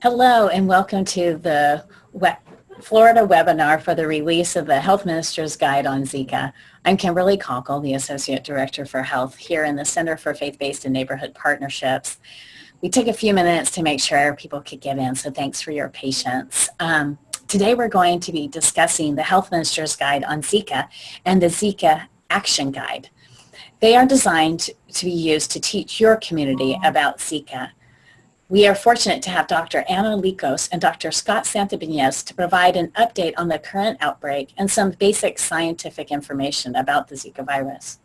Hello and welcome to the Florida webinar for the release of the Health Minister's Guide on Zika. I'm Kimberly Cockle, the Associate Director for Health here in the Center for Faith-Based and Neighborhood Partnerships. We took a few minutes to make sure people could get in, so thanks for your patience. Today we're going to be discussing the Health Minister's Guide on Zika and the Zika Action Guide. They are designed to be used to teach your community about Zika. We are fortunate to have Dr. Anna Likos and Dr. Scott Santabanez to provide an update on the current outbreak and some basic scientific information about the Zika virus.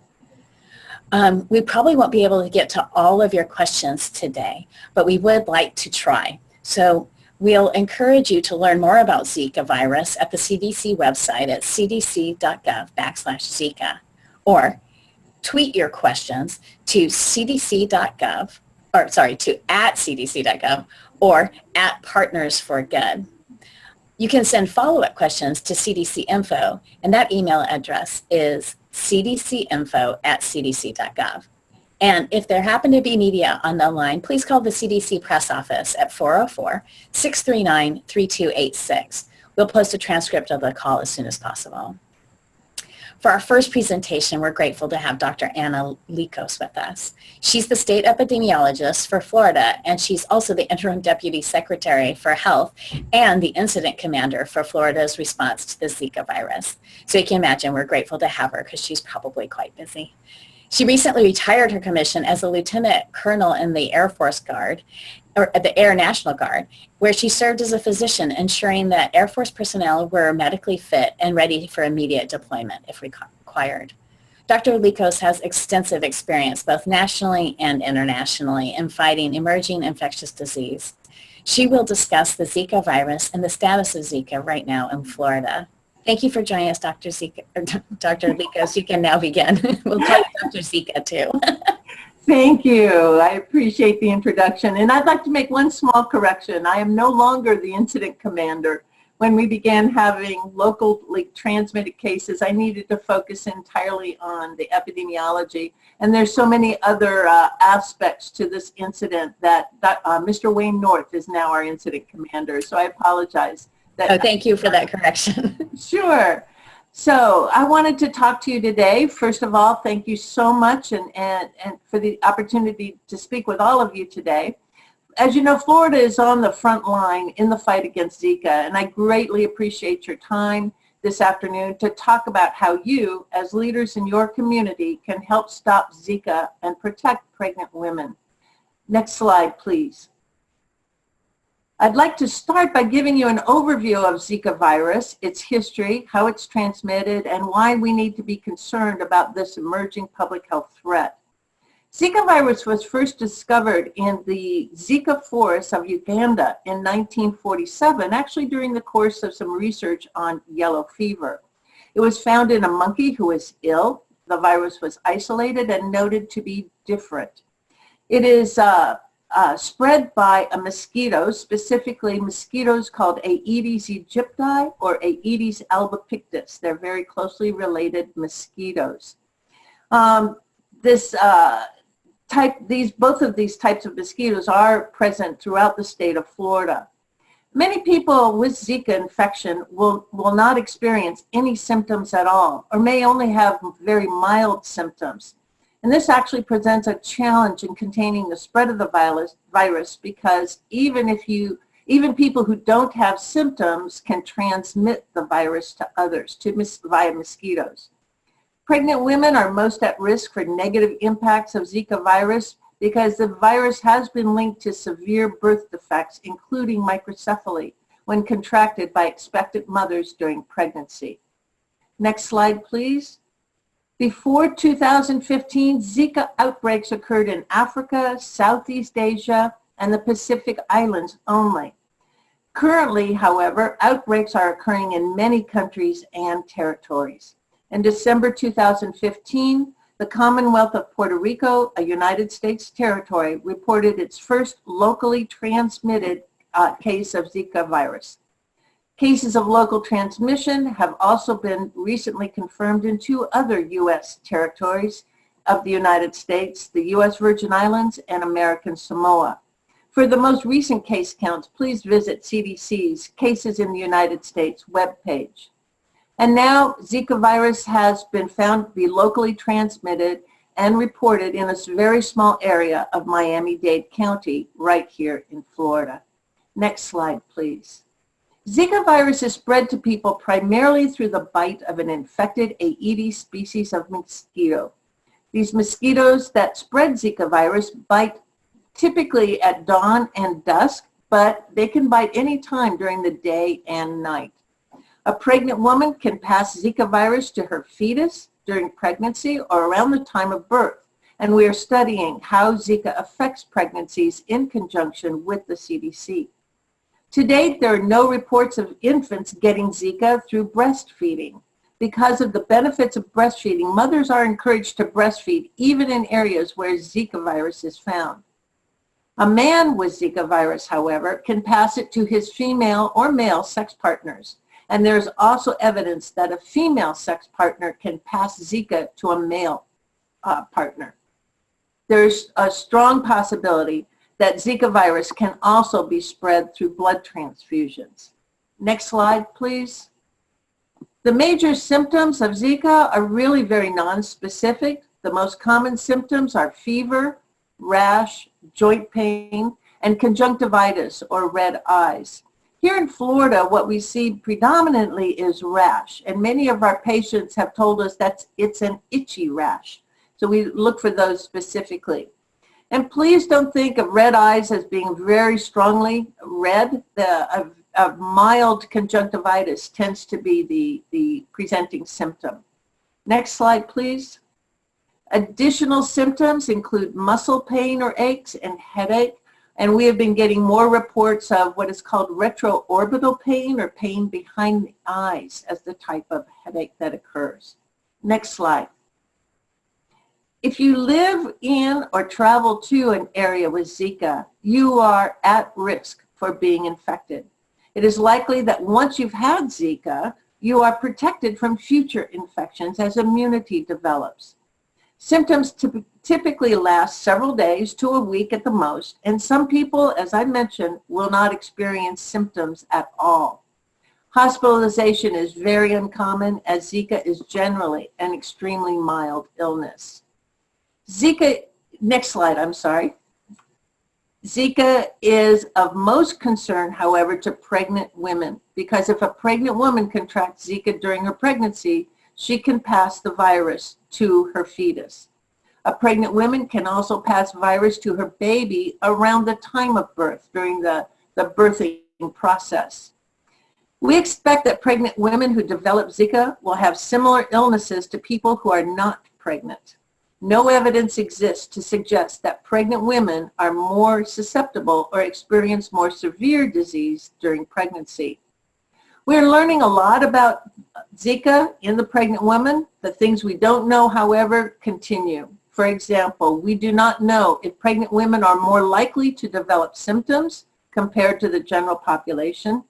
We probably won't be able to get to all of your questions today, but we would like to try. So we'll encourage you to learn more about Zika virus at the CDC website at cdc.gov/Zika, or tweet your questions to cdc.gov to @cdc.gov or @partnersforgood. You can send follow-up questions to CDC Info, and that email address is cdcinfo@cdc.gov. And if there happen to be media on the line, please call the CDC press office at 404-639-3286. We'll post a transcript of the call as soon as possible. For our first presentation, we're grateful to have Dr. Anna Likos with us. She's the state epidemiologist for Florida, and she's also the interim deputy secretary for health and the incident commander for Florida's response to the Zika virus. So you can imagine we're grateful to have her because she's probably quite busy. She recently retired her commission as a lieutenant colonel in the Air Force Guard, or the Air National Guard, where she served as a physician, ensuring that Air Force personnel were medically fit and ready for immediate deployment if required. Dr. Likos has extensive experience both nationally and internationally in fighting emerging infectious disease. She will discuss the Zika virus and the status of Zika right now in Florida. Thank you for joining us, Dr. Likos. You can now begin. We'll call you Dr. Zika too. Thank you. I appreciate the introduction. And I'd like to make one small correction. I am no longer the incident commander. When we began having locally transmitted cases, I needed to focus entirely on the epidemiology. And there's so many other aspects to this incident that Mr. Wayne North is now our incident commander. So I apologize. Thank you for that correction. Sure. So I wanted to talk to you today. First of all, thank you so much and for the opportunity to speak with all of you today. As you know, Florida is on the front line in the fight against Zika, and I greatly appreciate your time this afternoon to talk about how you, as leaders in your community, can help stop Zika and protect pregnant women. Next slide, please. I'd like to start by giving you an overview of Zika virus, its history, how it's transmitted, and why we need to be concerned about this emerging public health threat. Zika virus was first discovered in the Zika forests of Uganda in 1947, actually during the course of some research on yellow fever. It was found in a monkey who was ill. The virus was isolated and noted to be different. It is spread by a mosquito, specifically mosquitoes called Aedes aegypti or Aedes albopictus. They're very closely related mosquitoes. Both of these types of mosquitoes are present throughout the state of Florida. Many people with Zika infection will not experience any symptoms at all, or may only have very mild symptoms. And this actually presents a challenge in containing the spread of the virus because even people who don't have symptoms can transmit the virus to others via mosquitoes. Pregnant women are most at risk for negative impacts of Zika virus because the virus has been linked to severe birth defects, including microcephaly, when contracted by expectant mothers during pregnancy. Next slide, please. Before 2015, Zika outbreaks occurred in Africa, Southeast Asia, and the Pacific Islands only. Currently, however, outbreaks are occurring in many countries and territories. In December 2015, the Commonwealth of Puerto Rico, a United States territory, reported its first locally transmitted case of Zika virus. Cases of local transmission have also been recently confirmed in 2 other U.S. territories of the United States, the U.S. Virgin Islands and American Samoa. For the most recent case counts, please visit CDC's Cases in the United States webpage. And now Zika virus has been found to be locally transmitted and reported in a very small area of Miami-Dade County right here in Florida. Next slide, please. Zika virus is spread to people primarily through the bite of an infected Aedes species of mosquito. These mosquitoes that spread Zika virus bite typically at dawn and dusk, but they can bite any time during the day and night. A pregnant woman can pass Zika virus to her fetus during pregnancy or around the time of birth, and we are studying how Zika affects pregnancies in conjunction with the CDC. To date, there are no reports of infants getting Zika through breastfeeding. Because of the benefits of breastfeeding, mothers are encouraged to breastfeed even in areas where Zika virus is found. A man with Zika virus, however, can pass it to his female or male sex partners. And there's also evidence that a female sex partner can pass Zika to a male partner. There's a strong possibility that Zika virus can also be spread through blood transfusions. Next slide, please. The major symptoms of Zika are really very nonspecific. The most common symptoms are fever, rash, joint pain, and conjunctivitis or red eyes. Here in Florida, what we see predominantly is rash, and many of our patients have told us that it's an itchy rash. So we look for those specifically. And please don't think of red eyes as being very strongly red. A mild conjunctivitis tends to be the presenting symptom. Next slide, please. Additional symptoms include muscle pain or aches and headache, and we have been getting more reports of what is called retroorbital pain or pain behind the eyes as the type of headache that occurs. Next slide. If you live in or travel to an area with Zika, you are at risk for being infected. It is likely that once you've had Zika, you are protected from future infections as immunity develops. Symptoms typically last several days to a week at the most, and some people, as I mentioned, will not experience symptoms at all. Hospitalization is very uncommon as Zika is generally an extremely mild illness. Next slide, I'm sorry. Zika is of most concern, however, to pregnant women, because if a pregnant woman contracts Zika during her pregnancy, she can pass the virus to her fetus. A pregnant woman can also pass virus to her baby around the time of birth, during the birthing process. We expect that pregnant women who develop Zika will have similar illnesses to people who are not pregnant. No evidence exists to suggest that pregnant women are more susceptible or experience more severe disease during pregnancy. We're learning a lot about Zika in the pregnant woman. The things we don't know, however, continue. For example, we do not know if pregnant women are more likely to develop symptoms compared to the general population.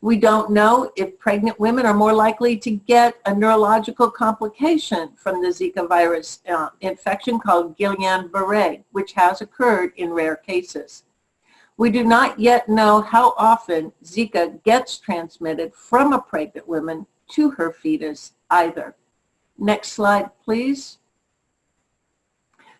We don't know if pregnant women are more likely to get a neurological complication from the Zika virus infection called Guillain-Barré, which has occurred in rare cases. We do not yet know how often Zika gets transmitted from a pregnant woman to her fetus either. Next slide, please.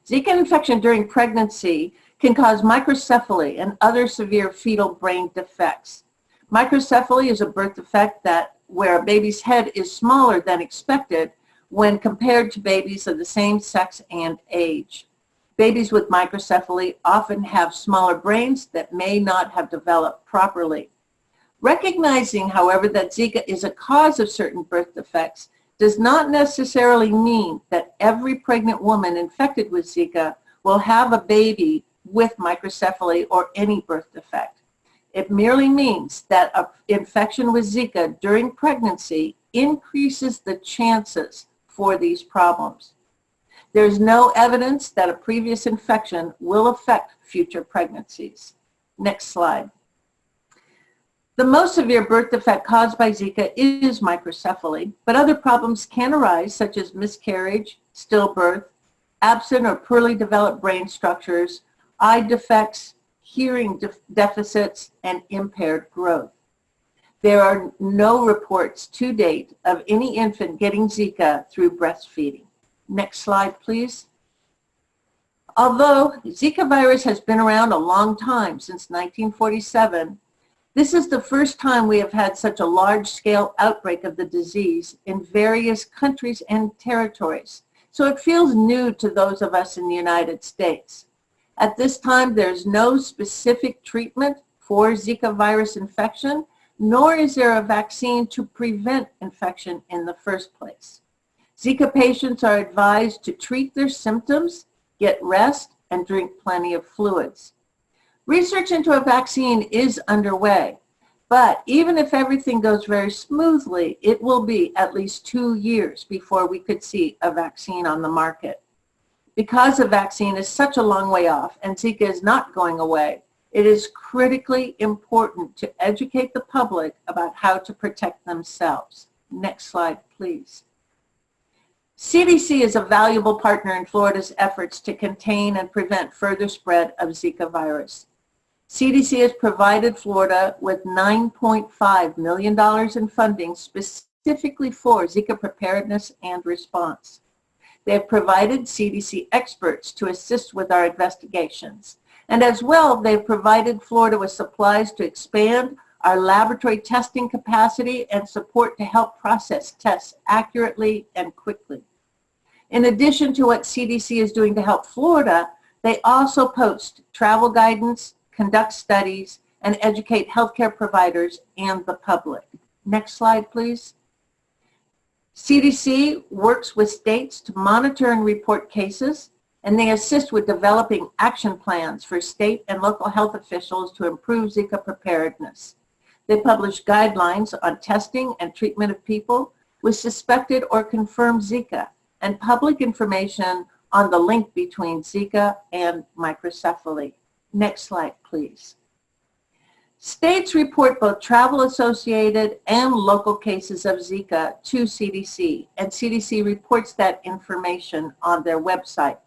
Zika infection during pregnancy can cause microcephaly and other severe fetal brain defects. Microcephaly is a birth defect where a baby's head is smaller than expected when compared to babies of the same sex and age. Babies with microcephaly often have smaller brains that may not have developed properly. Recognizing, however, that Zika is a cause of certain birth defects does not necessarily mean that every pregnant woman infected with Zika will have a baby with microcephaly or any birth defect. It merely means that an infection with Zika during pregnancy increases the chances for these problems. There is no evidence that a previous infection will affect future pregnancies. Next slide. The most severe birth defect caused by Zika is microcephaly, but other problems can arise, such as miscarriage, stillbirth, absent or poorly developed brain structures, eye defects, hearing deficits, and impaired growth. There are no reports to date of any infant getting Zika through breastfeeding. Next slide, please. Although Zika virus has been around a long time, since 1947, this is the first time we have had such a large-scale outbreak of the disease in various countries and territories. So it feels new to those of us in the United States. At this time, there's no specific treatment for Zika virus infection, nor is there a vaccine to prevent infection in the first place. Zika patients are advised to treat their symptoms, get rest, and drink plenty of fluids. Research into a vaccine is underway, but even if everything goes very smoothly, it will be at least 2 years before we could see a vaccine on the market. Because a vaccine is such a long way off and Zika is not going away, it is critically important to educate the public about how to protect themselves. Next slide, please. CDC is a valuable partner in Florida's efforts to contain and prevent further spread of Zika virus. CDC has provided Florida with $9.5 million in funding specifically for Zika preparedness and response. They have provided CDC experts to assist with our investigations. And as well, they've provided Florida with supplies to expand our laboratory testing capacity and support to help process tests accurately and quickly. In addition to what CDC is doing to help Florida, they also post travel guidance, conduct studies, and educate healthcare providers and the public. Next slide, please. CDC works with states to monitor and report cases, and they assist with developing action plans for state and local health officials to improve Zika preparedness. They publish guidelines on testing and treatment of people with suspected or confirmed Zika, and public information on the link between Zika and microcephaly. Next slide, please. States report both travel-associated and local cases of Zika to CDC, and CDC reports that information on their website.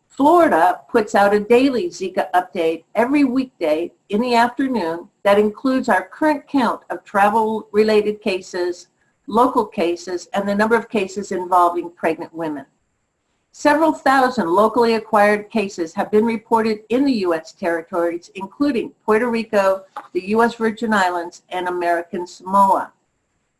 Florida puts out a daily Zika update every weekday in the afternoon that includes our current count of travel-related cases, local cases, and the number of cases involving pregnant women. Several thousand locally acquired cases have been reported in the U.S. territories, including Puerto Rico, the U.S. Virgin Islands, and American Samoa.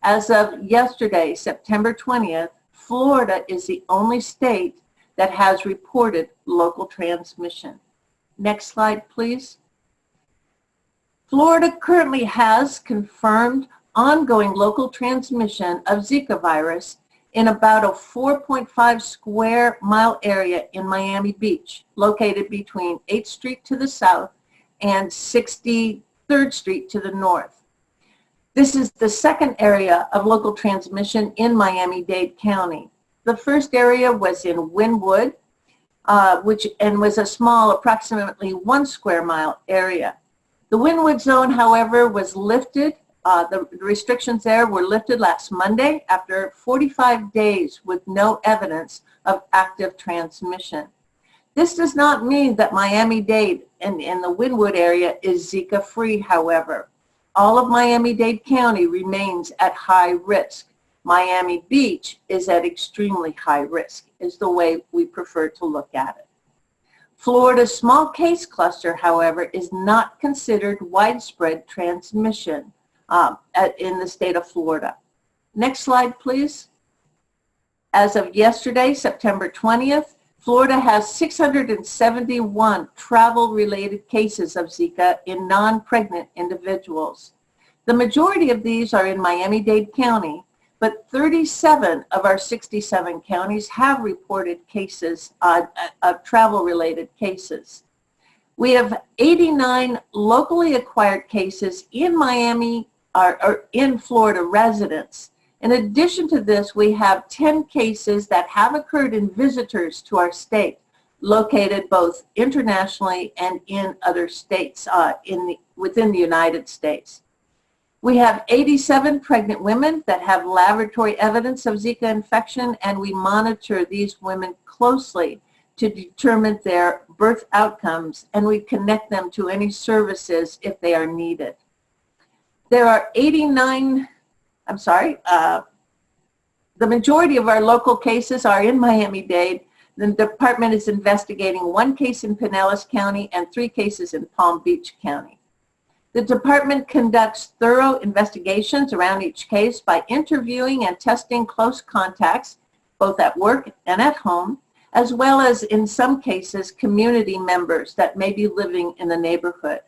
As of yesterday, September 20th, Florida is the only state that has reported local transmission. Next slide, please. Florida currently has confirmed ongoing local transmission of Zika virus in about a 4.5 square mile area in Miami Beach, located between 8th Street to the south and 63rd Street to the north. This is the second area of local transmission in Miami-Dade County. The first area was in Wynwood, which was a small, approximately 1 square mile area. The Wynwood zone, however, was lifted. The restrictions there were lifted last Monday after 45 days with no evidence of active transmission. This does not mean that Miami-Dade and the Wynwood area is Zika-free, however. All of Miami-Dade County remains at high risk. Miami Beach is at extremely high risk, is the way we prefer to look at it. Florida's small case cluster, however, is not considered widespread transmission in the state of Florida. Next slide, please. As of yesterday, September 20th, Florida has 671 travel-related cases of Zika in non-pregnant individuals. The majority of these are in Miami-Dade County, but 37 of our 67 counties have reported cases of travel-related cases. We have 89 locally acquired cases in Miami or in Florida residents. In addition to this, we have 10 cases that have occurred in visitors to our state, located both internationally and in other states within the United States. We have 87 pregnant women that have laboratory evidence of Zika infection, and we monitor these women closely to determine their birth outcomes, and we connect them to any services if they are needed. There are the majority of our local cases are in Miami-Dade. The department is investigating 1 case in Pinellas County and 3 cases in Palm Beach County. The department conducts thorough investigations around each case by interviewing and testing close contacts, both at work and at home, as well as, in some cases, community members that may be living in the neighborhood.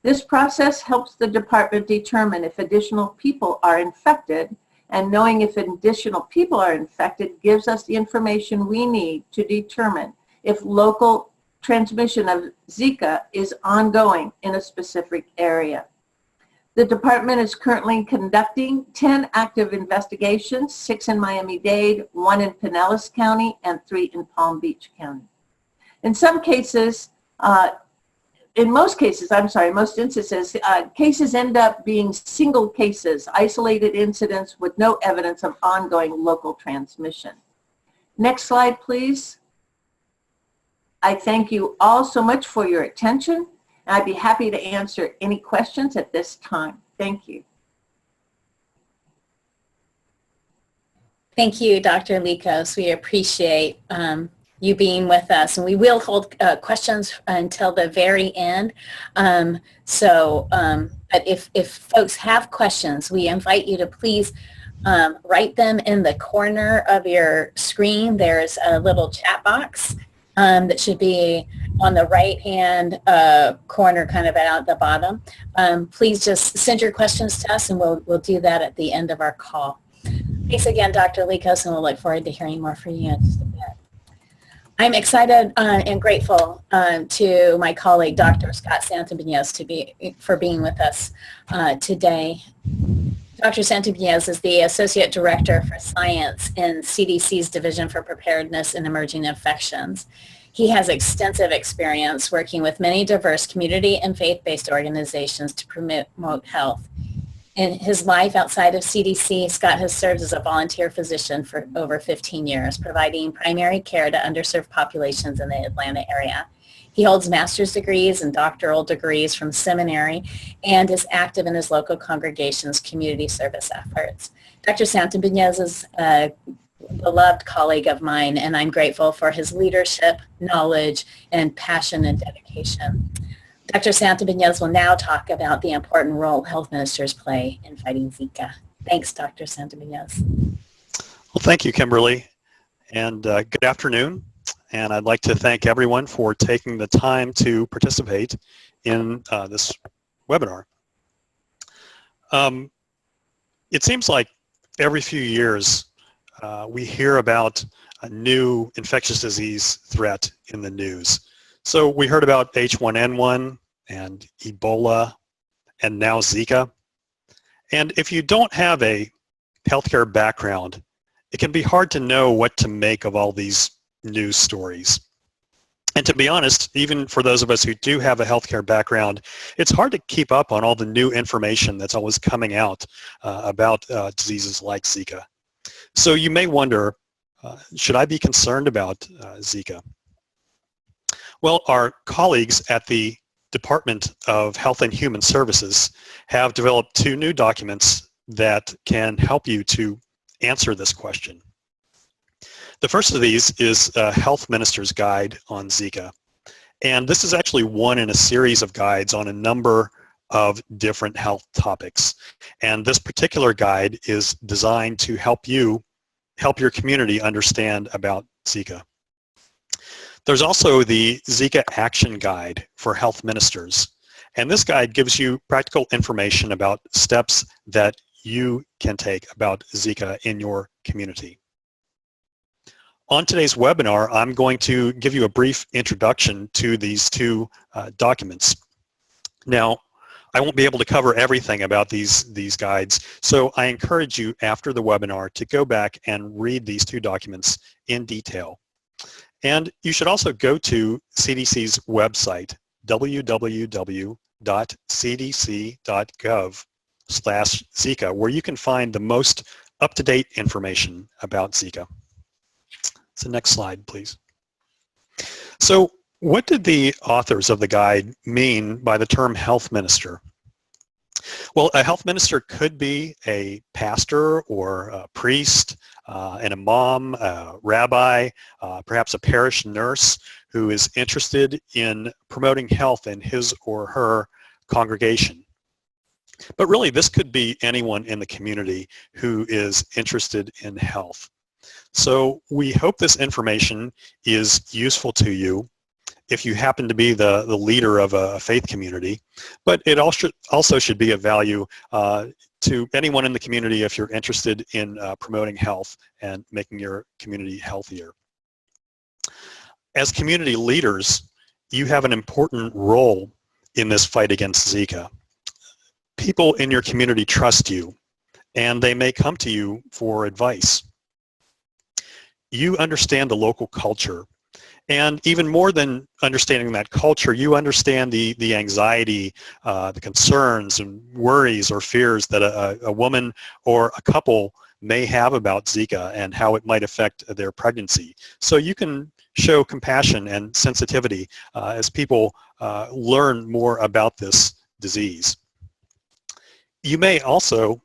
This process helps the department determine if additional people are infected, and knowing if additional people are infected gives us the information we need to determine if local transmission of Zika is ongoing in a specific area. The department is currently conducting 10 active investigations, 6 in Miami-Dade, 1 in Pinellas County, and 3 in Palm Beach County. In some cases, most instances, cases end up being single cases, isolated incidents with no evidence of ongoing local transmission. Next slide, please. I thank you all so much for your attention. I'd be happy to answer any questions at this time. Thank you. Thank you, Dr. Likos. We appreciate you being with us, and we will hold questions until the very end. But if folks have questions, we invite you to please write them in the corner of your screen. There's a little chat box that should be on the right-hand corner, kind of out the bottom. Please just send your questions to us, and we'll do that at the end of our call. Thanks again, Dr. Likos, and we'll look forward to hearing more from you in just a bit. I'm excited and grateful to my colleague, Dr. Scott Santibanez, for being with us today. Dr. Santibanez is the Associate Director for Science in CDC's Division for Preparedness in Emerging Infections. He has extensive experience working with many diverse community and faith-based organizations to promote health. In his life outside of CDC, Scott has served as a volunteer physician for over 15 years, providing primary care to underserved populations in the Atlanta area. He holds master's degrees and doctoral degrees from seminary and is active in his local congregation's community service efforts. Dr. Santibanez is a beloved colleague of mine, and I'm grateful for his leadership, knowledge, and passion and dedication. Dr. Santibanez will now talk about the important role health ministers play in fighting Zika. Thanks, Dr. Santibanez. Well, thank you, Kimberly, and good afternoon. And I'd like to thank everyone for taking the time to participate in this webinar. It seems like every few years we hear about a new infectious disease threat in the news. So we heard about H1N1 and Ebola and now Zika. And if you don't have a healthcare background, it can be hard to know what to make of all these news stories. And to be honest, even for those of us who do have a healthcare background, it's hard to keep up on all the new information that's always coming out about diseases like Zika. So you may wonder, should I be concerned about Zika? Well, our colleagues at the Department of Health and Human Services have developed 2 new documents that can help you to answer this question. The first of these is a Health Minister's Guide on Zika. And this is actually one in a series of guides on a number of different health topics. And this particular guide is designed to help your community understand about Zika. There's also the Zika Action Guide for health ministers. And this guide gives you practical information about steps that you can take about Zika in your community. On today's webinar, I'm going to give you a brief introduction to these 2 documents. Now, I won't be able to cover everything about these guides, so I encourage you after the webinar to go back and read these 2 documents in detail. And you should also go to CDC's website, www.cdc.gov/Zika, where you can find the most up-to-date information about Zika. So next slide, please. So what did the authors of the guide mean by the term health minister? Well, a health minister could be a pastor or a priest, an imam, a rabbi, perhaps a parish nurse who is interested in promoting health in his or her congregation. But really, this could be anyone in the community who is interested in health. So we hope this information is useful to you if you happen to be the leader of a faith community, but it also should be of value to anyone in the community if you're interested in promoting health and making your community healthier. As community leaders, you have an important role in this fight against Zika. People in your community trust you, and they may come to you for advice. You understand the local culture, and even more than understanding that culture, you understand the anxiety, the concerns and worries or fears that a woman or a couple may have about Zika and how it might affect their pregnancy. So you can show compassion and sensitivity as people learn more about this disease. You may also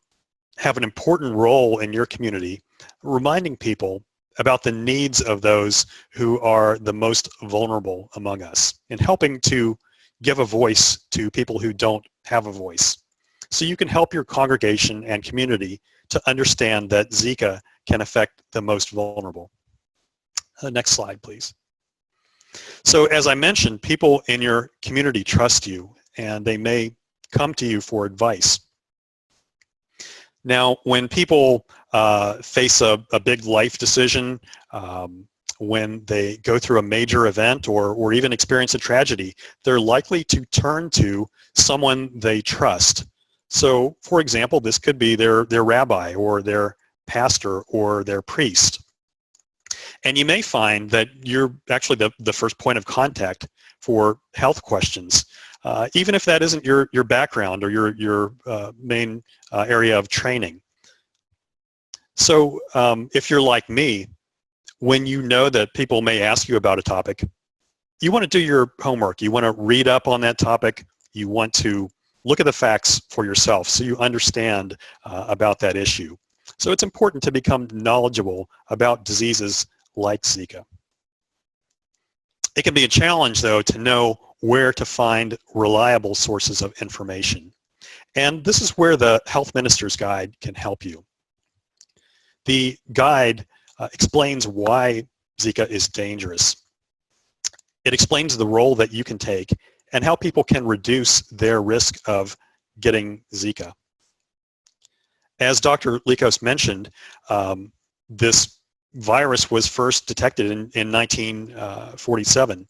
have an important role in your community reminding people about the needs of those who are the most vulnerable among us and helping to give a voice to people who don't have a voice. So you can help your congregation and community to understand that Zika can affect the most vulnerable. Next slide, please. So as I mentioned, people in your community trust you and they may come to you for advice. Now, when people face a big life decision, when they go through a major event or even experience a tragedy, they're likely to turn to someone they trust. So, for example, this could be their rabbi or their pastor or their priest. And you may find that you're actually the first point of contact for health questions. Even if that isn't your background or your main area of training. So if you're like me, when you know that people may ask you about a topic, you want to do your homework. You want to read up on that topic. You want to look at the facts for yourself so you understand about that issue. So it's important to become knowledgeable about diseases like Zika. It can be a challenge, though, to know where to find reliable sources of information. And this is where the Health Minister's Guide can help you. The guide explains why Zika is dangerous. It explains the role that you can take and how people can reduce their risk of getting Zika. As Dr. Likos mentioned, this virus was first detected in 1947.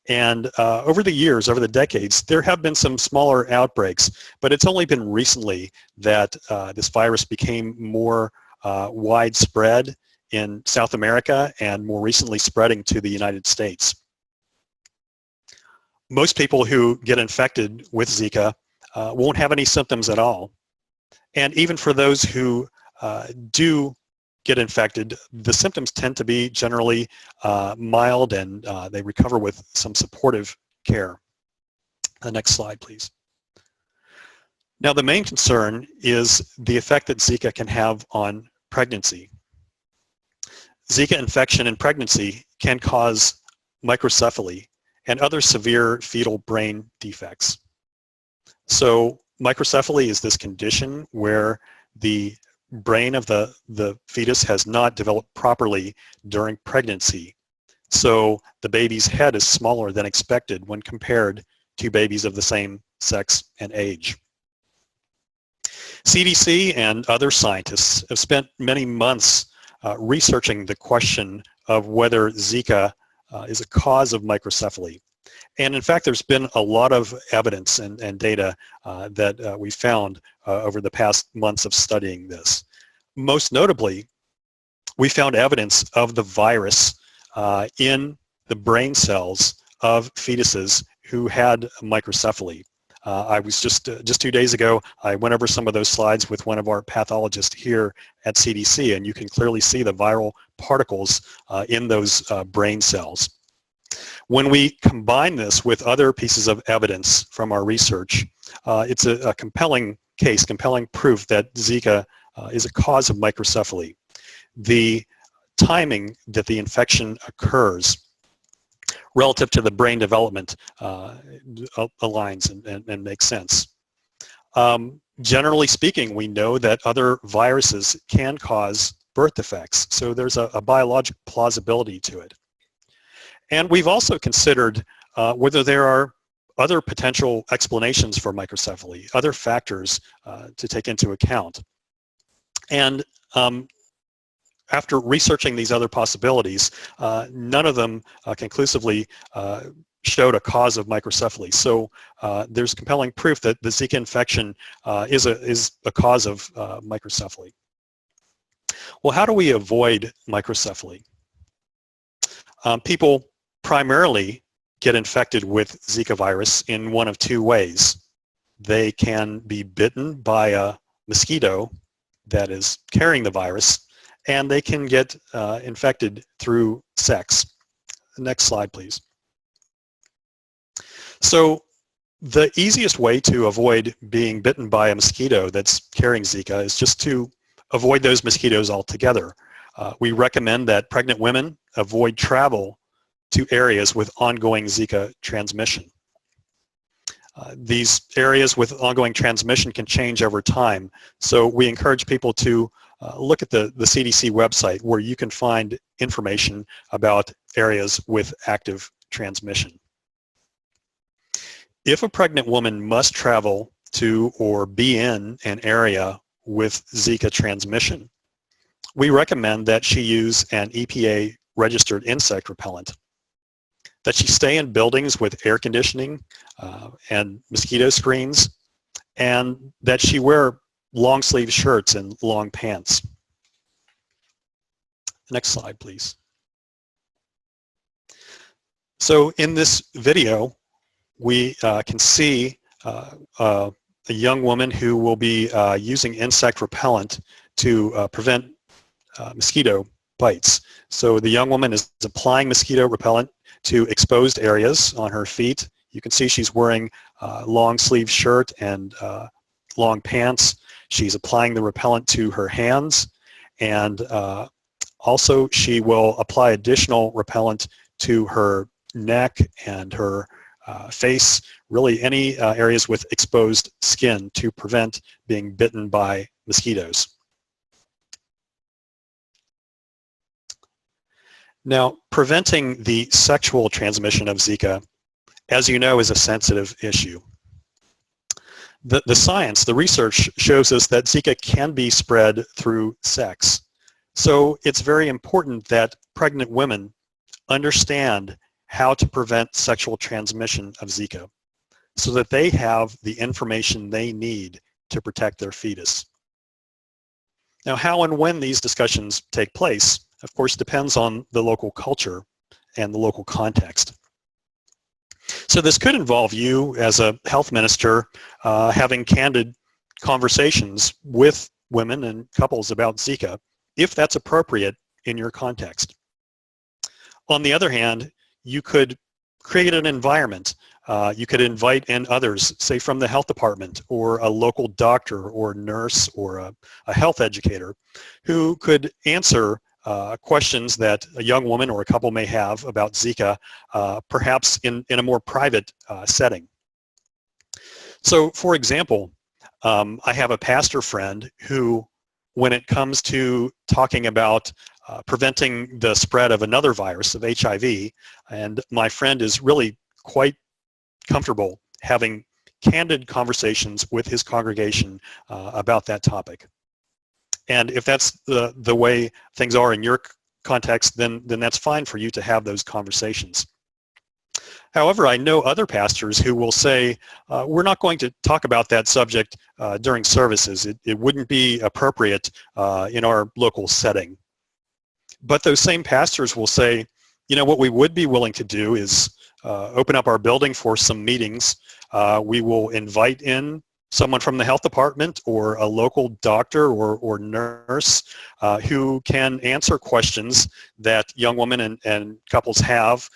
And over the years, over the decades, there have been some smaller outbreaks, but it's only been recently that this virus became more widespread in South America and more recently spreading to the United States. Most people who get infected with Zika won't have any symptoms at all. And even for those who do get infected, the symptoms tend to be generally mild and they recover with some supportive care. The next slide, please. Now, the main concern is the effect that Zika can have on pregnancy. Zika infection in pregnancy can cause microcephaly and other severe fetal brain defects. So microcephaly is this condition where the brain of the fetus has not developed properly during pregnancy. So the baby's head is smaller than expected when compared to babies of the same sex and age. CDC and other scientists have spent many months researching the question of whether Zika is a cause of microcephaly. And in fact, there's been a lot of evidence and data that we found over the past months of studying this. Most notably, we found evidence of the virus in the brain cells of fetuses who had microcephaly. I was just 2 days ago, I went over some of those slides with one of our pathologists here at CDC, and you can clearly see the viral particles in those brain cells. When we combine this with other pieces of evidence from our research, it's a compelling case, compelling proof that Zika is a cause of microcephaly. The timing that the infection occurs relative to the brain development aligns and makes sense. Generally speaking, we know that other viruses can cause birth defects, so there's a biologic plausibility to it. And we've also considered whether there are other potential explanations for microcephaly, other factors to take into account. And after researching these other possibilities, none of them conclusively showed a cause of microcephaly. So there's compelling proof that the Zika infection is a cause of microcephaly. Well, how do we avoid microcephaly? People primarily get infected with Zika virus in one of two ways. They can be bitten by a mosquito that is carrying the virus, and they can get infected through sex. Next slide, please. So the easiest way to avoid being bitten by a mosquito that's carrying Zika is just to avoid those mosquitoes altogether. We recommend that pregnant women avoid travel to areas with ongoing Zika transmission. These areas with ongoing transmission can change over time, so we encourage people to look at the CDC website where you can find information about areas with active transmission. If a pregnant woman must travel to or be in an area with Zika transmission, we recommend that she use an EPA registered insect repellent, that she stay in buildings with air conditioning and mosquito screens, and that she wear long sleeve shirts and long pants. Next slide, please. So in this video, we can see a young woman who will be using insect repellent to prevent mosquito bites. So the young woman is applying mosquito repellent to exposed areas on her feet. You can see she's wearing a long sleeve shirt and long pants. She's applying the repellent to her hands, and also she will apply additional repellent to her neck and her face, really any areas with exposed skin to prevent being bitten by mosquitoes. Now, preventing the sexual transmission of Zika, as you know, is a sensitive issue. The science, the research shows us that Zika can be spread through sex. So it's very important that pregnant women understand how to prevent sexual transmission of Zika so that they have the information they need to protect their fetus. Now, how and when these discussions take place, of course, depends on the local culture and the local context. So this could involve you as a health minister having candid conversations with women and couples about Zika, if that's appropriate in your context. On the other hand, you could create an environment. You could invite in others, say from the health department or a local doctor or nurse or a health educator who could answer questions that a young woman or a couple may have about Zika, perhaps in a more private setting. So, for example, I have a pastor friend who, when it comes to talking about preventing the spread of another virus, of HIV, and my friend is really quite comfortable having candid conversations with his congregation about that topic. And if that's the way things are in your context, then that's fine for you to have those conversations. However, I know other pastors who will say, we're not going to talk about that subject during services. It wouldn't be appropriate in our local setting. But those same pastors will say, you know, what we would be willing to do is open up our building for some meetings. We will invite in someone from the health department or a local doctor or nurse who can answer questions that young women and couples have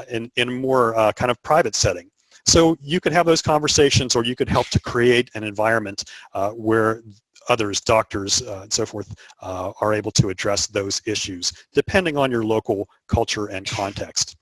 in a more kind of private setting. So you could have those conversations, or you could help to create an environment where others, doctors, and so forth, are able to address those issues, depending on your local culture and context.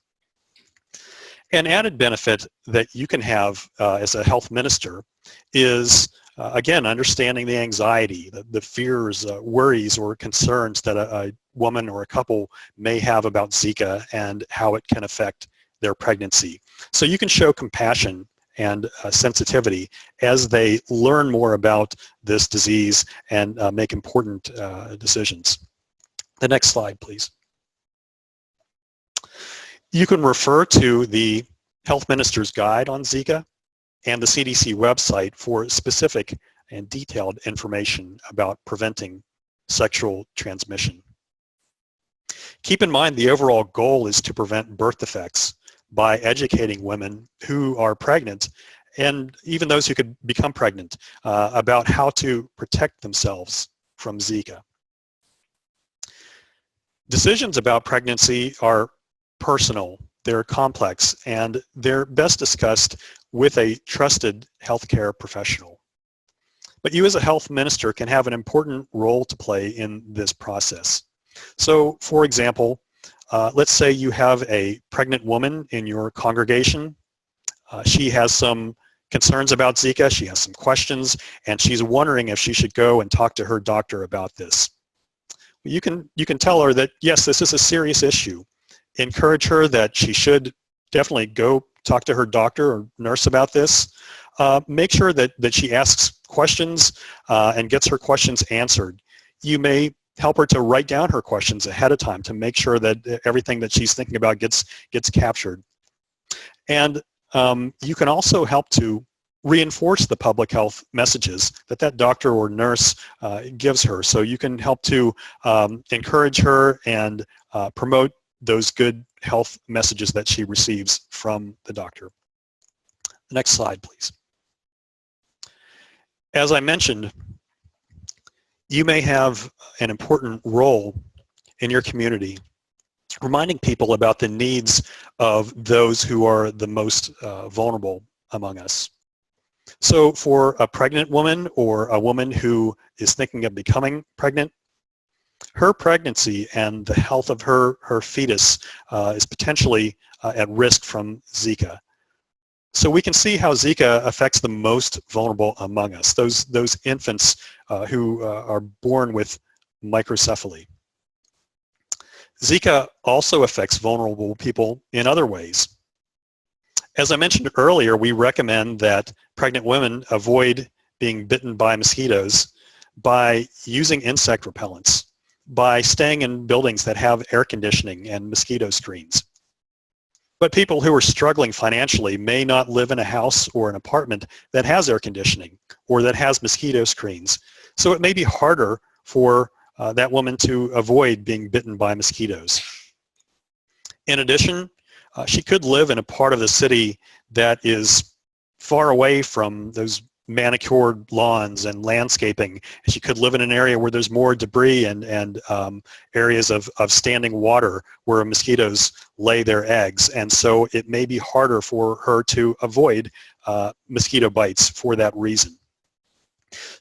An added benefit that you can have as a health minister is, again, understanding the anxiety, the fears, worries, or concerns that a woman or a couple may have about Zika and how it can affect their pregnancy. So you can show compassion and sensitivity as they learn more about this disease and make important decisions. The next slide, please. You can refer to the Health Minister's Guide on Zika and the CDC website for specific and detailed information about preventing sexual transmission. Keep in mind the overall goal is to prevent birth defects by educating women who are pregnant, and even those who could become pregnant, about how to protect themselves from Zika. Decisions about pregnancy are personal, they're complex, and they're best discussed with a trusted healthcare professional. But you as a health minister can have an important role to play in this process. So, for example, let's say you have a pregnant woman in your congregation. She has some concerns about Zika, she has some questions, and she's wondering if she should go and talk to her doctor about this. You can tell her that, yes, this is a serious issue. Encourage her that she should definitely go talk to her doctor or nurse about this. Make sure that she asks questions and gets her questions answered. You may help her to write down her questions ahead of time to make sure that everything that she's thinking about gets captured. And you can also help to reinforce the public health messages that doctor or nurse gives her. So you can help to encourage her and promote those good health messages that she receives from the doctor. Next slide, please. As I mentioned, you may have an important role in your community reminding people about the needs of those who are the most vulnerable among us. So for a pregnant woman or a woman who is thinking of becoming pregnant, her pregnancy and the health of her fetus is potentially at risk from Zika. So we can see how Zika affects the most vulnerable among us, those infants who are born with microcephaly. Zika also affects vulnerable people in other ways. As I mentioned earlier, we recommend that pregnant women avoid being bitten by mosquitoes by using insect repellents, by staying in buildings that have air conditioning and mosquito screens. But people who are struggling financially may not live in a house or an apartment that has air conditioning or that has mosquito screens. So it may be harder for that woman to avoid being bitten by mosquitoes. In addition, she could live in a part of the city that is far away from those manicured lawns and landscaping. She could live in an area where there's more debris and areas of standing water where mosquitoes lay their eggs, and so it may be harder for her to avoid mosquito bites for that reason.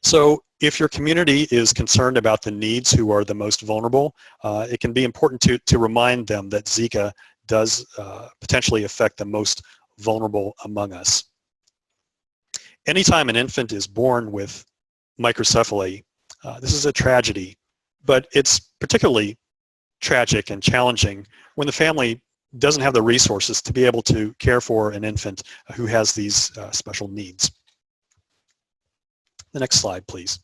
So if your community is concerned about the needs who are the most vulnerable, it can be important to remind them that Zika does potentially affect the most vulnerable among us. Anytime an infant is born with microcephaly, this is a tragedy, but it's particularly tragic and challenging when the family doesn't have the resources to be able to care for an infant who has these special needs. The next slide, please.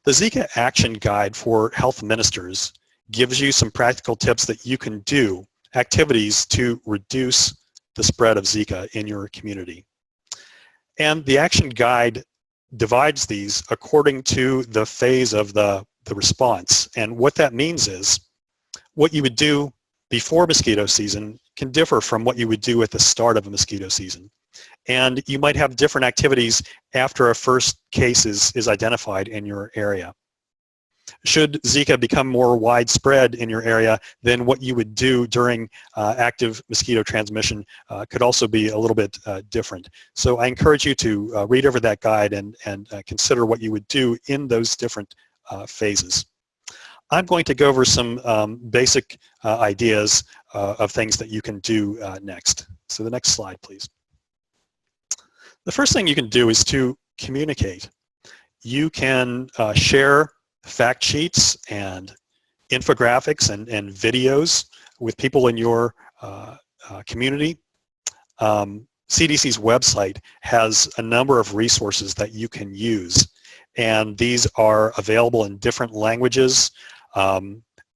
The Zika Action Guide for Health Ministers gives you some practical tips that you can do, activities to reduce the spread of Zika in your community. And the Action Guide divides these according to the phase of the response. And what that means is what you would do before mosquito season can differ from what you would do at the start of a mosquito season. and you might have different activities after a first case is identified in your area. Should Zika become more widespread in your area, then what you would do during active mosquito transmission could also be a little bit different. So I encourage you to read over that guide and consider what you would do in those different phases. I'm going to go over some basic ideas of things that you can do next. So the next slide, please. The first thing you can do is to communicate. You can share fact sheets and infographics and videos with people in your community. CDC's website has a number of resources that you can use, and these are available in different languages.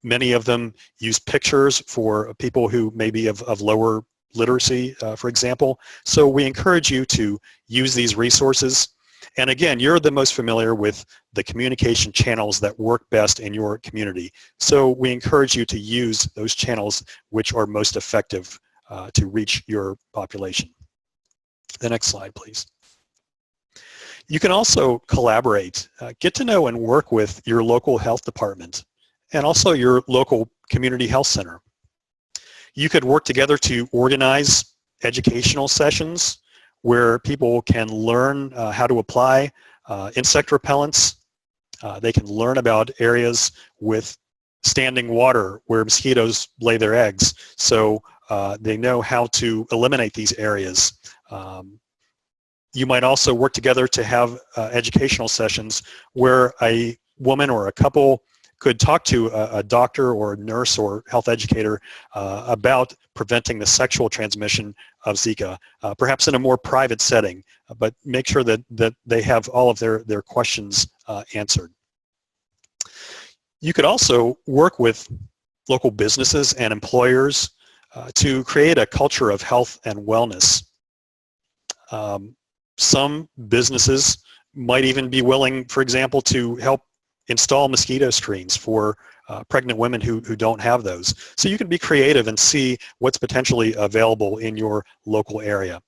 Many of them use pictures for people who may be of lower literacy, for example. So we encourage you to use these resources. And again, you're the most familiar with the communication channels that work best in your community. So we encourage you to use those channels which are most effective to reach your population. The next slide, please. You can also collaborate, get to know and work with your local health department and also your local community health center. You could work together to organize educational sessions where people can learn how to apply insect repellents. They can learn about areas with standing water where mosquitoes lay their eggs, so they know how to eliminate these areas. You might also work together to have educational sessions where a woman or a couple could talk to a doctor or a nurse or health educator about preventing the sexual transmission of Zika, perhaps in a more private setting, but make sure that they have all of their questions answered. You could also work with local businesses and employers to create a culture of health and wellness. Some businesses might even be willing, for example, to help install mosquito screens for pregnant women who don't have those. So you can be creative and see what's potentially available in your local area.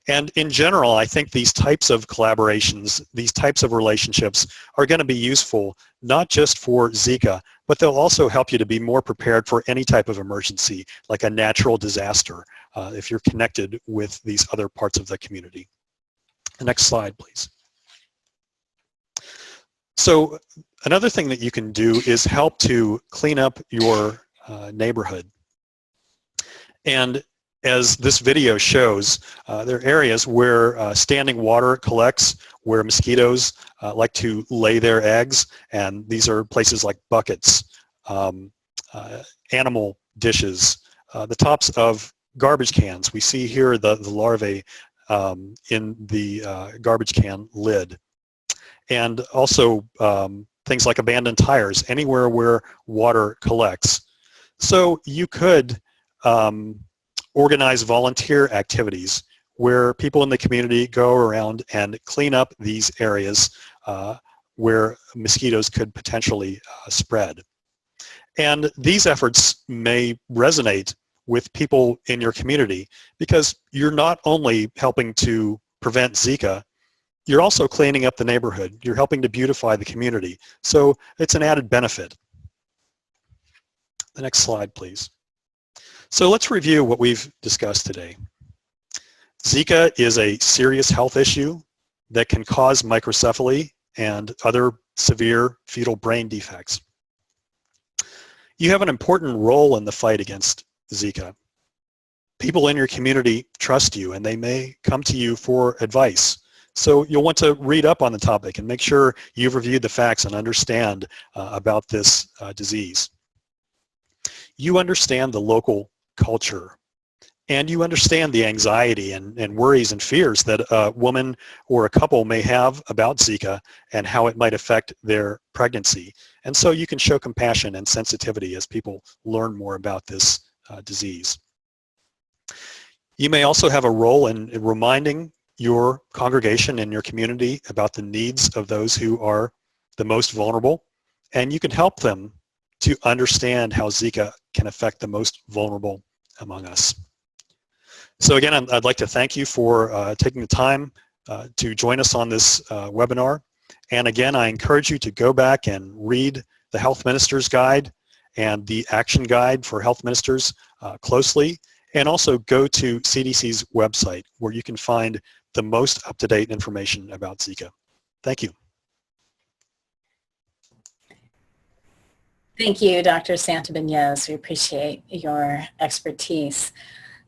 And in general, I think these types of collaborations, these types of relationships are going to be useful not just for Zika, but they'll also help you to be more prepared for any type of emergency, like a natural disaster, if you're connected with these other parts of the community. The next slide, please. So another thing that you can do is help to clean up your neighborhood. And as this video shows, there are areas where standing water collects, where mosquitoes like to lay their eggs, and these are places like buckets, animal dishes, the tops of garbage cans. We see here the larvae in the garbage can lid. And also things like abandoned tires, anywhere where water collects. So you could organize volunteer activities where people in the community go around and clean up these areas where mosquitoes could potentially spread. And these efforts may resonate with people in your community because you're not only helping to prevent Zika, you're also cleaning up the neighborhood. You're helping to beautify the community. So it's an added benefit. The next slide, please. So let's review what we've discussed today. Zika is a serious health issue that can cause microcephaly and other severe fetal brain defects. You have an important role in the fight against Zika. People in your community trust you and they may come to you for advice. So you'll want to read up on the topic and make sure you've reviewed the facts and understand about this disease. You understand the local culture and you understand the anxiety and worries and fears that a woman or a couple may have about Zika and how it might affect their pregnancy. And so you can show compassion and sensitivity as people learn more about this disease. You may also have a role in reminding your congregation and your community about the needs of those who are the most vulnerable, and you can help them to understand how Zika can affect the most vulnerable among us. So again, I'd like to thank you for taking the time to join us on this webinar. And again, I encourage you to go back and read the Health Minister's Guide and the Action Guide for Health Ministers closely, and also go to CDC's website where you can find the most up-to-date information about Zika. Thank you. Thank you, Dr. Santibanez. We appreciate your expertise.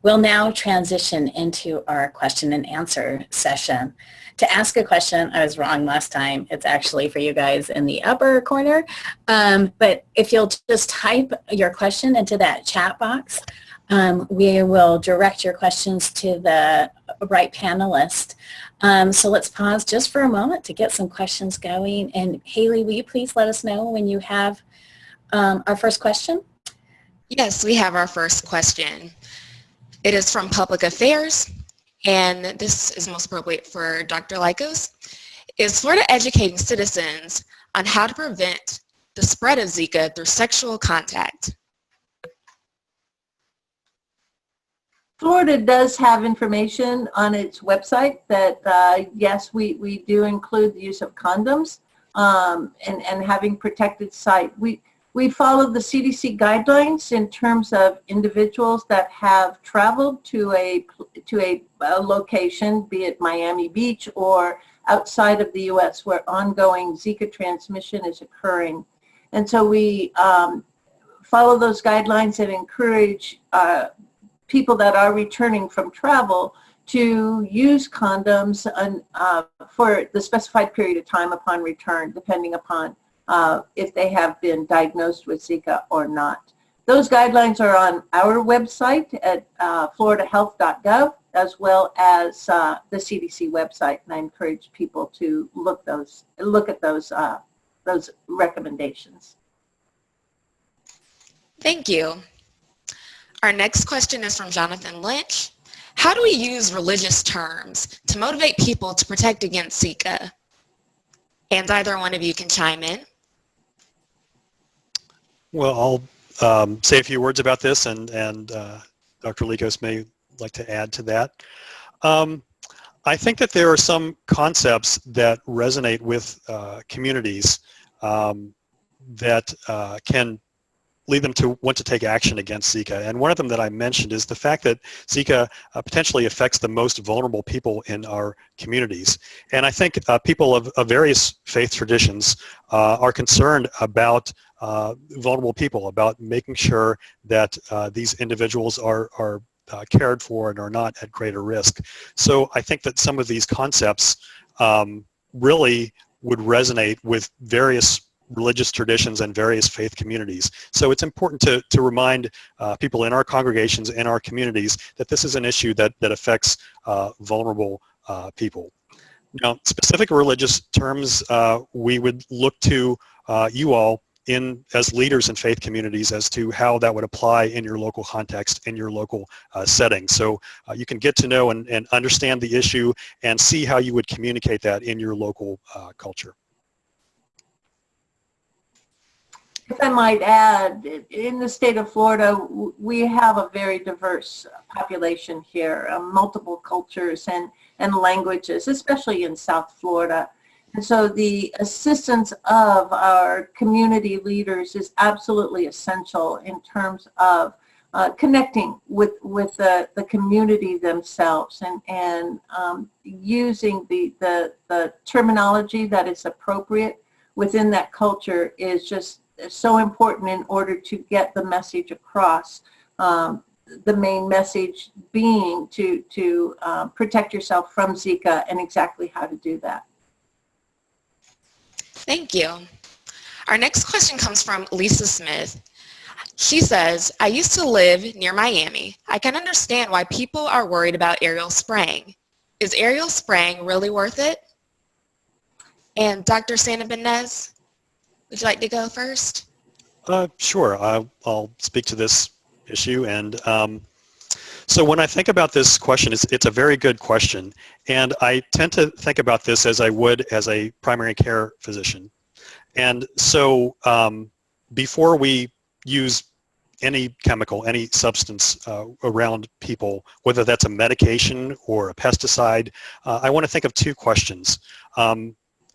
We'll now transition into our question and answer session. To ask a question, I was wrong last time. It's actually for you guys in the upper corner. But if you'll just type your question into that chat box, we will direct your questions to the right panelist. So let's pause just for a moment to get some questions going. And Haley, will you please let us know when you have our first question? Yes, we have our first question. It is from Public Affairs, and this is most appropriate for Dr. Lykos. Is Florida educating citizens on how to prevent the spread of Zika through sexual contact? Florida does have information on its website that, yes, we do include the use of condoms and having protected site. We follow the CDC guidelines in terms of individuals that have traveled to a location, be it Miami Beach or outside of the U.S., where ongoing Zika transmission is occurring. And so we follow those guidelines and encourage people that are returning from travel to use condoms for the specified period of time upon return, depending upon if they have been diagnosed with Zika or not. Those guidelines are on our website at floridahealth.gov, as well as the CDC website, and I encourage people to look at those recommendations. Thank you. Our next question is from Jonathan Lynch. How do we use religious terms to motivate people to protect against Zika? And either one of you can chime in. Well, I'll say a few words about this, and Dr. Lykos may like to add to that. I think that there are some concepts that resonate with communities that can lead them to want to take action against Zika. And one of them that I mentioned is the fact that Zika potentially affects the most vulnerable people in our communities. And I think people of various faith traditions are concerned about vulnerable people, about making sure that these individuals are cared for and are not at greater risk. So I think that some of these concepts really would resonate with various religious traditions and various faith communities. So it's important to remind people in our congregations, in our communities, that this is an issue that affects vulnerable people. Now, specific religious terms, we would look to you all as leaders in faith communities as to how that would apply in your local context, in your local setting. So you can get to know and understand the issue and see how you would communicate that in your local culture. If I might add, in the state of Florida, we have a very diverse population here, multiple cultures and languages, especially in South Florida. And so the assistance of our community leaders is absolutely essential in terms of connecting with the community themselves and using the terminology that is appropriate within that culture is just so important in order to get the message across. The main message being to protect yourself from Zika and exactly how to do that. Thank you. Our next question comes from Lisa Smith. She says, I used to live near Miami. I can understand why people are worried about aerial spraying. Is aerial spraying really worth it? And Dr. Santibanez, would you like to go first? Sure, I'll speak to this issue. And so when I think about this question, it's a very good question. And I tend to think about this as I would as a primary care physician. And so before we use any chemical, any substance around people, whether that's a medication or a pesticide, I want to think of two questions.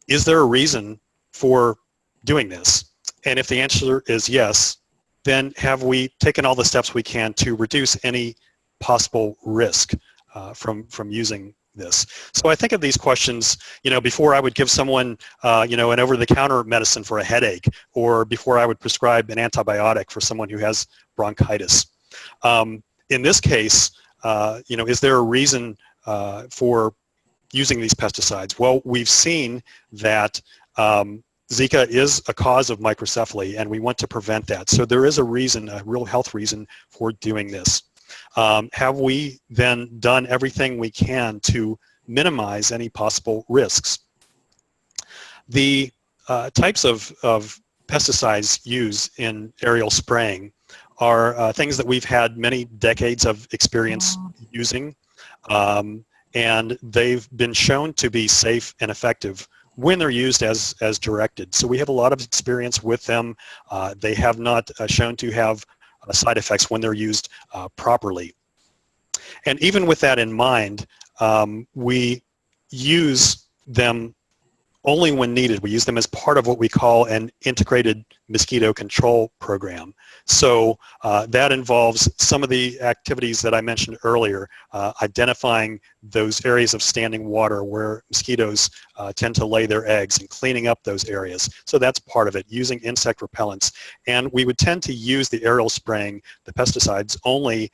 Is there a reason for doing this? And if the answer is yes, then have we taken all the steps we can to reduce any possible risk from using this? So I think of these questions, before I would give someone, an over-the-counter medicine for a headache, or before I would prescribe an antibiotic for someone who has bronchitis. In this case, is there a reason for using these pesticides? Well, we've seen that Zika is a cause of microcephaly, and we want to prevent that. So there is a reason, a real health reason for doing this. Have we then done everything we can to minimize any possible risks? The types of pesticides used in aerial spraying are things that we've had many decades of experience using, and they've been shown to be safe and effective when they're used as directed. So we have a lot of experience with them. They have not shown to have side effects when they're used properly. And even with that in mind, we use them only when needed. We use them as part of what we call an integrated mosquito control program. So that involves some of the activities that I mentioned earlier, identifying those areas of standing water where mosquitoes tend to lay their eggs and cleaning up those areas. So that's part of it, using insect repellents. And we would tend to use the aerial spraying, the pesticides, only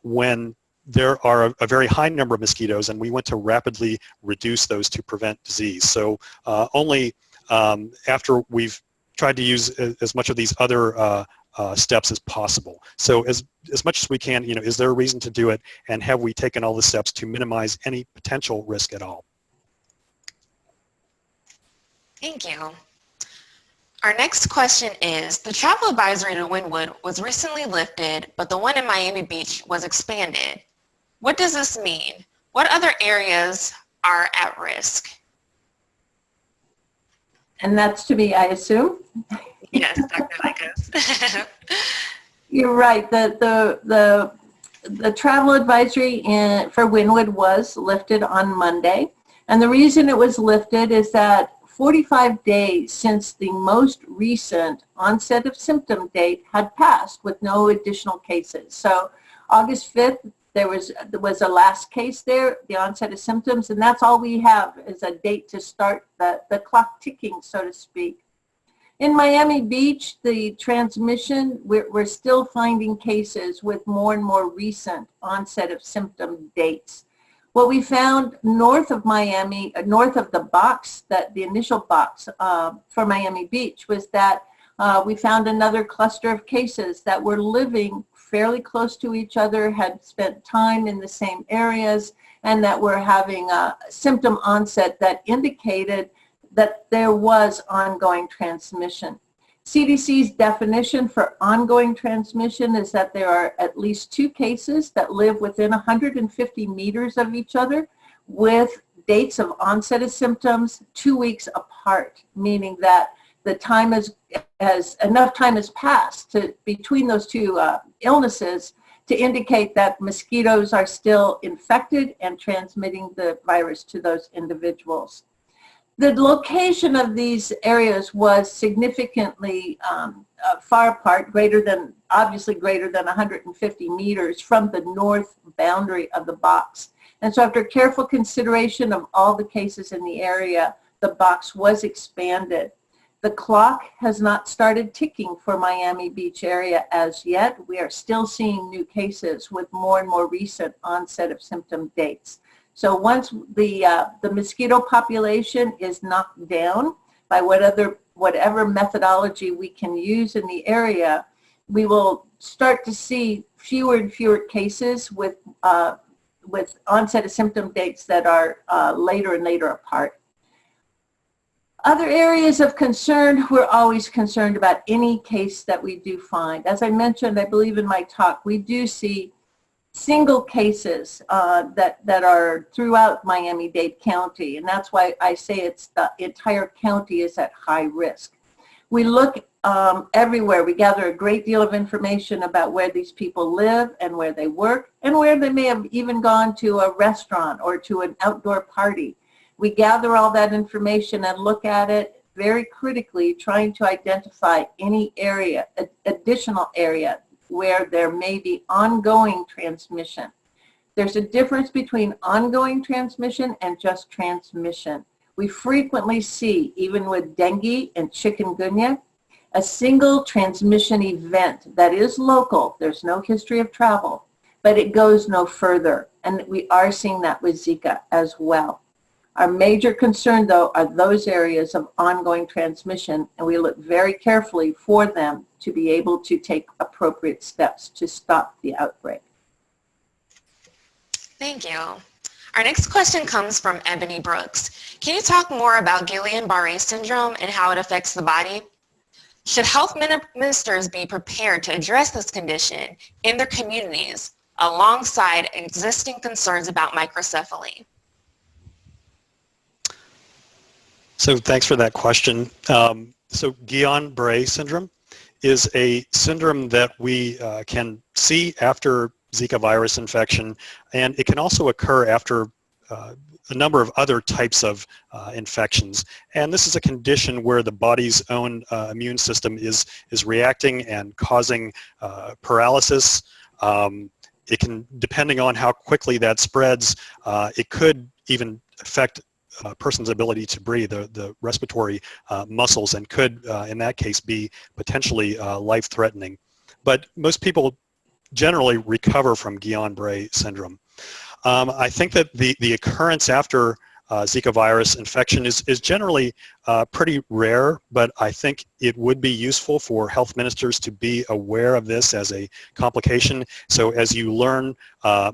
when there are a very high number of mosquitoes, and we want to rapidly reduce those to prevent disease. So only after we've tried to use as much of these other steps as possible. So as much as we can, is there a reason to do it, and have we taken all the steps to minimize any potential risk at all? Thank you. Our next question is, the travel advisory to Wynwood was recently lifted, but the one in Miami Beach was expanded. What does this mean? What other areas are at risk? And that's to me, I assume? Yes, Dr. Lycos. You're right. The travel advisory for Wynwood was lifted on Monday. And the reason it was lifted is that 45 days since the most recent onset of symptom date had passed with no additional cases. So August 5th, there was a last case there, the onset of symptoms, and that's all we have is a date to start the clock ticking, so to speak. In Miami Beach, the transmission, we're still finding cases with more and more recent onset of symptom dates. What we found north of Miami, north of the box, the initial box for Miami Beach, was that we found another cluster of cases that were living fairly close to each other, had spent time in the same areas, and that were having a symptom onset that indicated that there was ongoing transmission. CDC's definition for ongoing transmission is that there are at least 2 cases that live within 150 meters of each other with dates of onset of symptoms 2 weeks apart, meaning that the time enough time has passed between those two illnesses to indicate that mosquitoes are still infected and transmitting the virus to those individuals. The location of these areas was significantly far apart, obviously greater than 150 meters from the north boundary of the box. And so after careful consideration of all the cases in the area, the box was expanded. The clock has not started ticking for Miami Beach area as yet. We are still seeing new cases with more and more recent onset of symptom dates. So once the mosquito population is knocked down by whatever methodology we can use in the area, we will start to see fewer and fewer cases with onset of symptom dates that are later and later apart. Other areas of concern, we're always concerned about any case that we do find. As I mentioned, I believe in my talk, we do see single cases that are throughout Miami-Dade County, and that's why I say it's the entire county is at high risk. We look everywhere. We gather a great deal of information about where these people live and where they work and where they may have even gone to a restaurant or to an outdoor party. We gather all that information and look at it very critically, trying to identify any area, additional area, where there may be ongoing transmission. There's a difference between ongoing transmission and just transmission. We frequently see, even with dengue and chikungunya, a single transmission event that is local. There's no history of travel, but it goes no further. And we are seeing that with Zika as well. Our major concern, though, are those areas of ongoing transmission, and we look very carefully for them to be able to take appropriate steps to stop the outbreak. Thank you. Our next question comes from Ebony Brooks. Can you talk more about Guillain-Barré syndrome and how it affects the body? Should health ministers be prepared to address this condition in their communities alongside existing concerns about microcephaly? So thanks for that question. So Guillain-Barré syndrome is a syndrome that we can see after Zika virus infection, and it can also occur after a number of other types of infections. And this is a condition where the body's own immune system is reacting and causing paralysis. It can, depending on how quickly that spreads, it could even affect a person's ability to breathe, the respiratory muscles, and could, in that case, be potentially life-threatening. But most people generally recover from Guillain-Barré syndrome. I think that the occurrence after Zika virus infection is generally pretty rare, but I think it would be useful for health ministers to be aware of this as a complication. So as you learn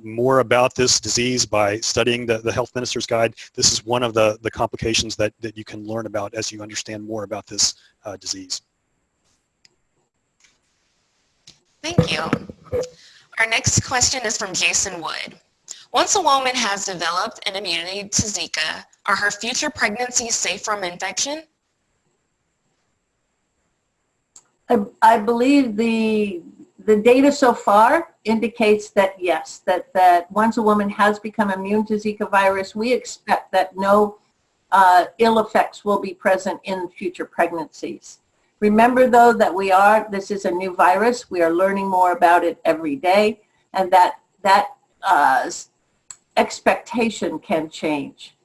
more about this disease by studying the Health Minister's Guide, this is one of the complications that you can learn about as you understand more about this disease. Thank you. Our next question is from Jason Wood. Once a woman has developed an immunity to Zika, are her future pregnancies safe from infection? I believe the data so far indicates that yes, that once a woman has become immune to Zika virus, we expect that no ill effects will be present in future pregnancies. Remember, though, that this is a new virus. We are learning more about it every day, and that expectation can change.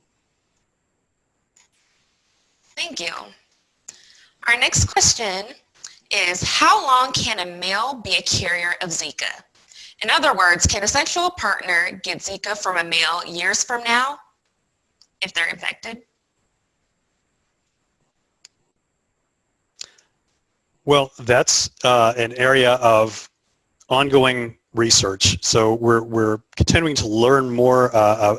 Thank you. Our next question is, how long can a male be a carrier of Zika? In other words, can a sexual partner get Zika from a male years from now if they're infected? Well, that's an area of ongoing research. So we're continuing to learn more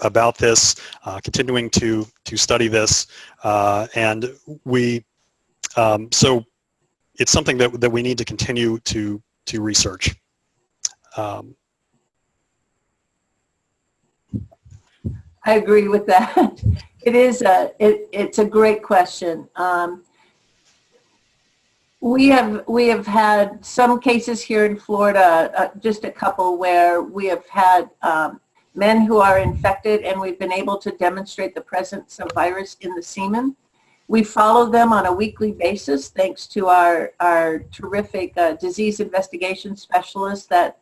about this, continuing to study this, and so it's something that we need to continue to research. I agree with that. It's a great question. We have had some cases here in Florida, just a couple, where we have had men who are infected, and we've been able to demonstrate the presence of virus in the semen. We follow them on a weekly basis thanks to our terrific disease investigation specialists that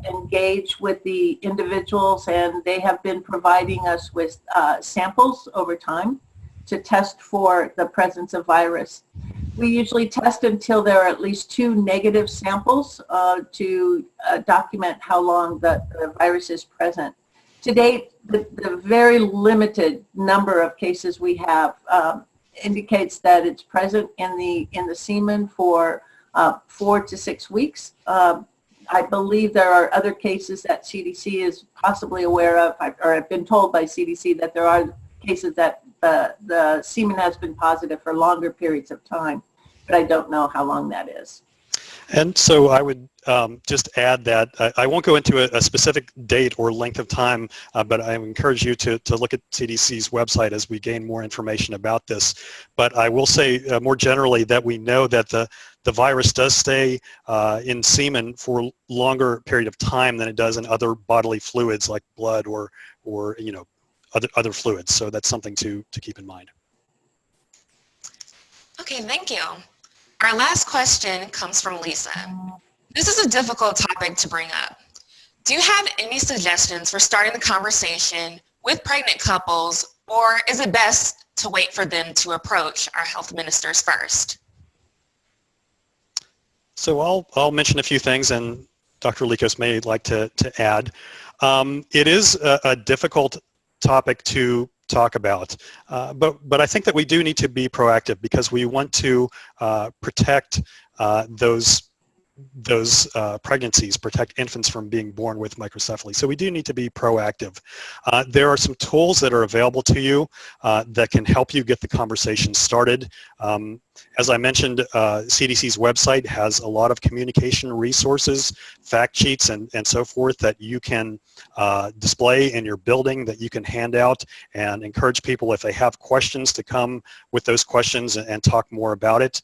engage with the individuals, and they have been providing us with samples over time to test for the presence of virus. We usually test until there are at least 2 negative samples to document how long the virus is present. To date, the very limited number of cases we have indicates that it's present in the semen for 4 to 6 weeks. I believe there are other cases that CDC is possibly aware of, or I've been told by CDC that there are cases that the semen has been positive for longer periods of time, but I don't know how long that is. And so I would just add that I won't go into a specific date or length of time, but I encourage you to look at CDC's website as we gain more information about this. But I will say more generally that we know that the virus does stay in semen for a longer period of time than it does in other bodily fluids like blood or you know, other fluids. So that's something to keep in mind. Okay, thank you. Our last question comes from Lisa. This is a difficult topic to bring up. Do you have any suggestions for starting the conversation with pregnant couples, or is it best to wait for them to approach our health ministers first? So I'll mention a few things, and Dr. Likos may like to add. It is a difficult topic to talk about, but I think that we do need to be proactive because we want to protect those pregnancies, protect infants from being born with microcephaly. So we do need to be proactive. There are some tools that are available to you that can help you get the conversation started. As I mentioned, CDC's website has a lot of communication resources, fact sheets, and so forth that you can display in your building, that you can hand out, and encourage people, if they have questions, to come with those questions and talk more about it.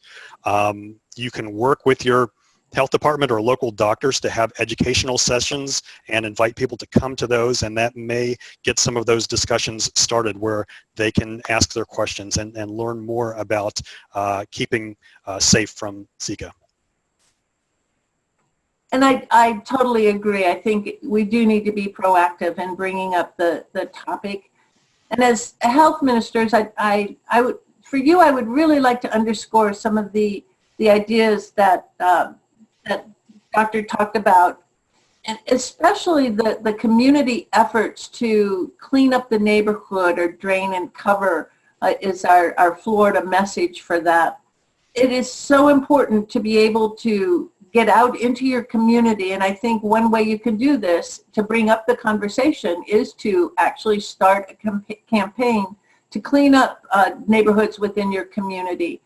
You can work with your health department or local doctors to have educational sessions and invite people to come to those, and that may get some of those discussions started where they can ask their questions and learn more about keeping safe from Zika. And I totally agree. I think we do need to be proactive in bringing up the topic. And as health ministers, I would, for you, I would really like to underscore some of the ideas that that Doctor talked about, and especially the community efforts to clean up the neighborhood or drain and cover is our Florida message for that. It is so important to be able to get out into your community, and I think one way you can do this to bring up the conversation is to actually start a campaign to clean up neighborhoods within your community.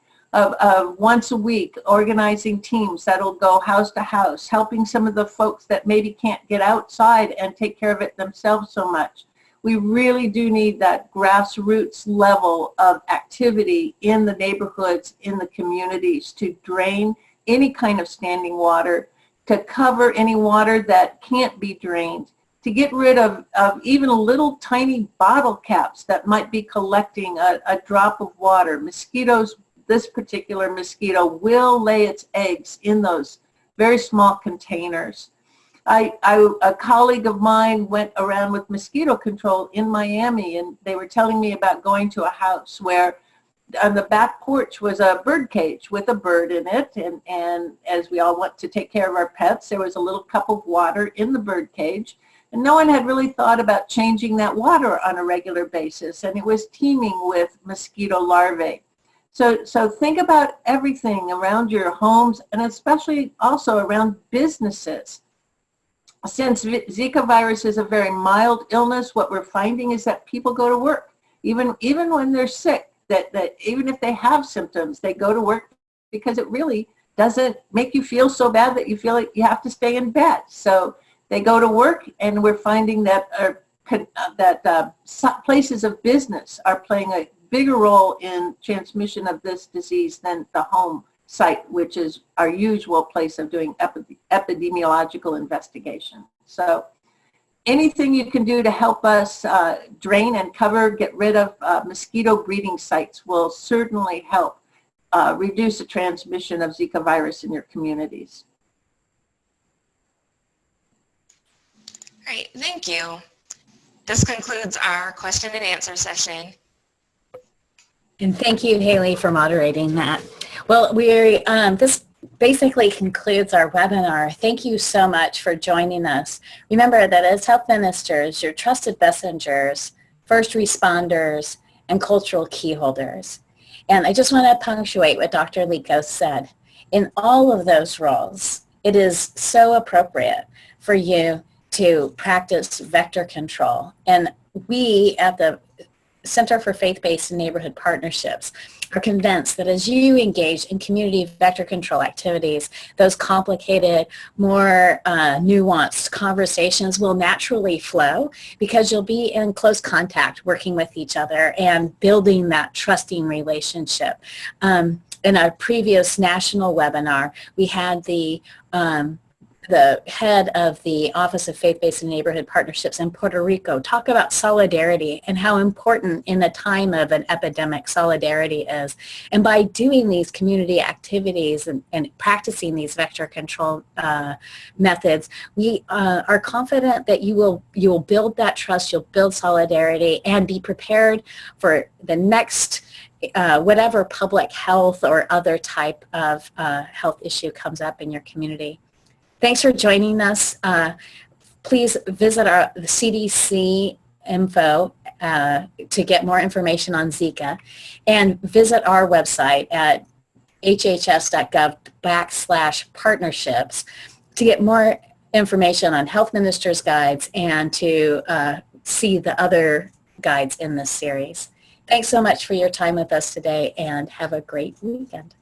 Once a week, organizing teams that'll go house to house, helping some of the folks that maybe can't get outside and take care of it themselves so much. We really do need that grassroots level of activity in the neighborhoods, in the communities, to drain any kind of standing water, to cover any water that can't be drained, to get rid of even little tiny bottle caps that might be collecting a drop of water. Mosquitoes, this particular mosquito will lay its eggs in those very small containers. A colleague of mine went around with mosquito control in Miami, and they were telling me about going to a house where on the back porch was a bird cage with a bird in it, and as we all want to take care of our pets, there was a little cup of water in the bird cage, and no one had really thought about changing that water on a regular basis, and it was teeming with mosquito larvae. So think about everything around your homes, and especially also around businesses. Since Zika virus is a very mild illness, what we're finding is that people go to work, even when they're sick, that even if they have symptoms, they go to work because it really doesn't make you feel so bad that you feel like you have to stay in bed. So they go to work, and we're finding that places of business are playing a bigger role in transmission of this disease than the home site, which is our usual place of doing epidemiological investigation. So anything you can do to help us drain and cover, get rid of mosquito breeding sites will certainly help reduce the transmission of Zika virus in your communities. All right, thank you. This concludes our question and answer session. And thank you, Haley, for moderating that. Well, this basically concludes our webinar. Thank you so much for joining us. Remember that as health ministers, you're trusted messengers, first responders, and cultural key holders. And I just want to punctuate what Dr. Likos said. In all of those roles, it is so appropriate for you to practice vector control. And we at the Center for Faith-Based and Neighborhood Partnerships are convinced that as you engage in community vector control activities, those complicated, more nuanced conversations will naturally flow because you'll be in close contact working with each other and building that trusting relationship. In a previous national webinar, we had the head of the Office of Faith-Based and Neighborhood Partnerships in Puerto Rico talk about solidarity and how important in a time of an epidemic solidarity is. And by doing these community activities and practicing these vector control methods, we are confident that you will build that trust, you'll build solidarity, and be prepared for the next whatever public health or other type of health issue comes up in your community. Thanks for joining us. Please visit the CDC info to get more information on Zika, and visit our website at hhs.gov/partnerships to get more information on health ministers' guides and to see the other guides in this series. Thanks so much for your time with us today, and have a great weekend.